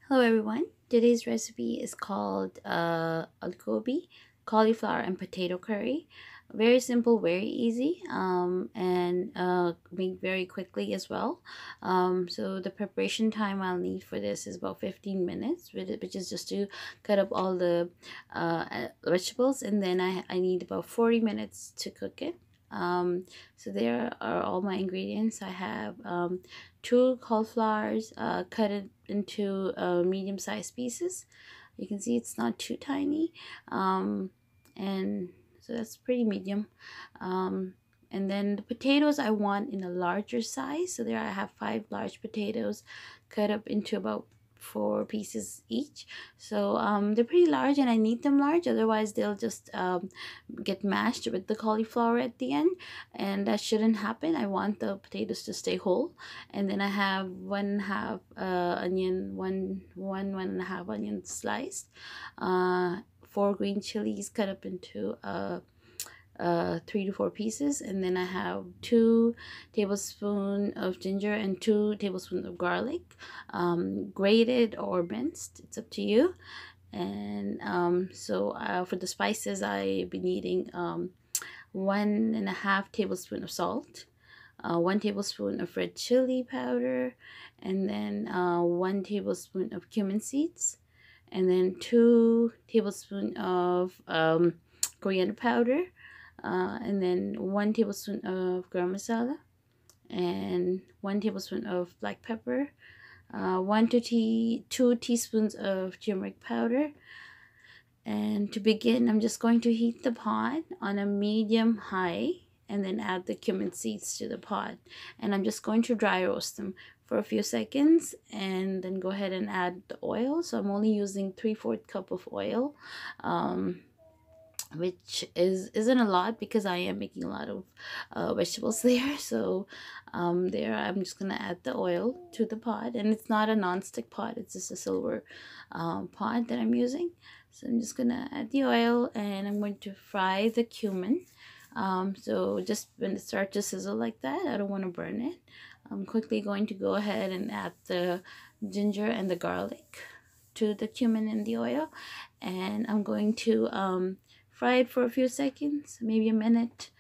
Hello everyone. Today's recipe is called Aloo Gobhi, cauliflower and potato curry. Very simple, very easy, and made very quickly as well. So the preparation time I'll need for this is about 15 minutes, which is just to cut up all the vegetables, and then I need about 40 minutes to cook it. So there are all my ingredients. I have two cauliflowers cut it into medium-sized pieces. You can see it's not too tiny, and so that's pretty medium. um, and then the potatoes I want in a larger size, so there I have 5 large potatoes cut up into about 4 pieces each. So they're pretty large and I need them large, otherwise they'll just get mashed with the cauliflower at the end, and that shouldn't happen. I want the potatoes to stay whole. And then I have 1/2 onion, one and a half onion sliced, 4 green chilies cut up into 3 to 4 pieces, and then I have 2 tablespoons of ginger and 2 tablespoons of garlic, grated or minced, it's up to you. And for the spices I be needing 1.5 tablespoon of salt, 1 tablespoon of red chili powder, and then 1 tablespoon of cumin seeds, and then 2 tablespoon of coriander powder, and then 1 tablespoon of garam masala, and 1 tablespoon of black pepper, 2 teaspoons of turmeric powder. And to begin, I'm just going to heat the pot on a medium high and then add the cumin seeds to the pot. And I'm just going to dry roast them for a few seconds and then go ahead and add the oil. So I'm only using 3/4 cup of oil, which isn't a lot because I am making a lot of vegetables there. So there I'm just gonna add the oil to the pot, and it's not a non-stick pot, it's just a silver pot that I'm using. So I'm just gonna add the oil and I'm going to fry the cumin. So just when it starts to sizzle like that, I don't want to burn it. I'm quickly going to go ahead and add the ginger and the garlic to the cumin and the oil, and I'm going to fry it for a few seconds, maybe a minute,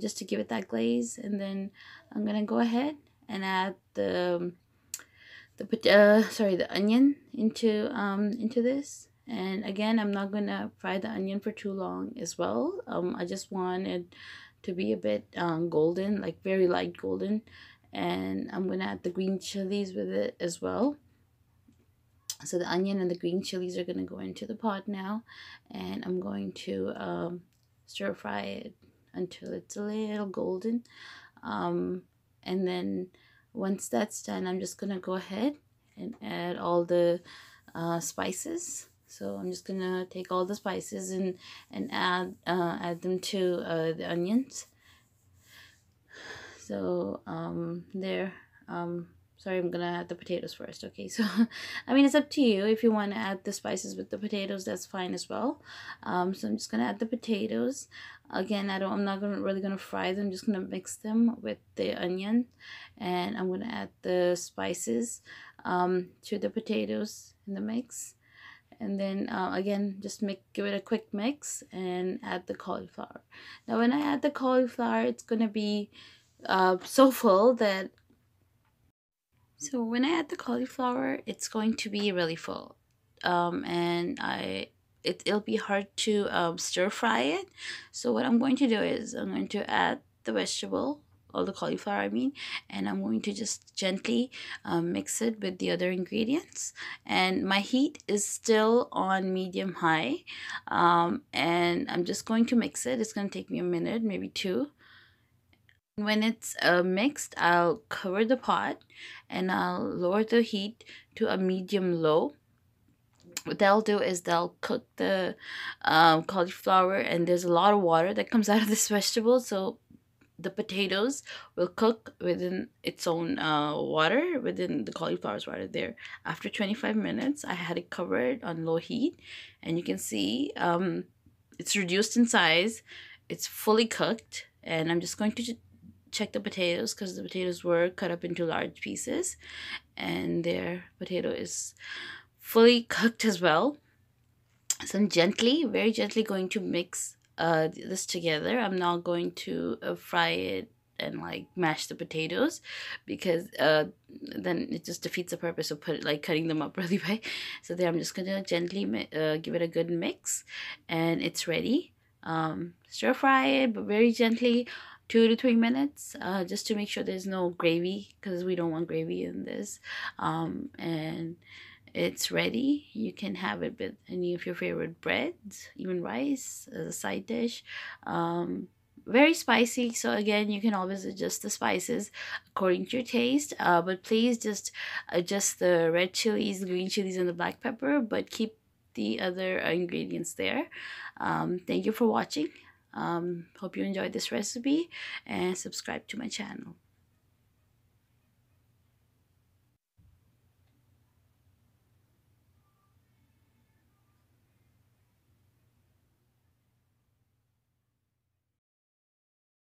just to give it that glaze. And then I'm gonna go ahead and add the onion into this. And again, I'm not gonna fry the onion for too long as well. I just want it to be a bit golden, like very light golden. And I'm gonna add the green chilies with it as well. So the onion and the green chilies are gonna go into the pot now, and I'm going to stir fry it until it's a little golden. And then once that's done, I'm just gonna go ahead and add all the spices. So I'm just gonna take all the spices and add them to the onions. So there. Sorry, I'm gonna add the potatoes first. Okay, so I mean, it's up to you. If you want to add the spices with the potatoes, that's fine as well. So I'm just gonna add the potatoes. Again, I'm not really gonna fry them. I'm just gonna mix them with the onion, and I'm gonna add the spices to the potatoes in the mix. And then again, just give it a quick mix and add the cauliflower. Now when I add the cauliflower, it's gonna be so full that when I add the cauliflower, it's going to be really full, and it'll be hard to stir fry it. So what I'm going to do is I'm going to add the vegetable, or the cauliflower I mean, and I'm going to just gently mix it with the other ingredients. And my heat is still on medium high, and I'm just going to mix it. It's going to take me a minute, maybe two. When it's mixed, I'll cover the pot and I'll lower the heat to a medium low. What they'll do is they'll cook the cauliflower, and there's a lot of water that comes out of this vegetable, so the potatoes will cook within its own water, within the cauliflower's water there. After 25 minutes, I had it covered on low heat, and you can see it's reduced in size. It's fully cooked, and I'm just going to check the potatoes because the potatoes were cut up into large pieces, and their potato is fully cooked as well. So I'm gently, very gently going to mix this together. I'm not going to fry it and like mash the potatoes, because then it just defeats the purpose of cutting them up really big. So there I'm just gonna gently give it a good mix, and it's ready. Stir fry it, but very gently, 2 to 3 minutes, just to make sure there's no gravy, because we don't want gravy in this. And it's ready. You can have it with any of your favorite breads, even rice as a side dish. Very spicy, so again, you can always adjust the spices according to your taste. But please just adjust the red chilies, the green chilies, and the black pepper, but keep the other ingredients there. Thank you for watching. Hope you enjoyed this recipe, and subscribe to my channel.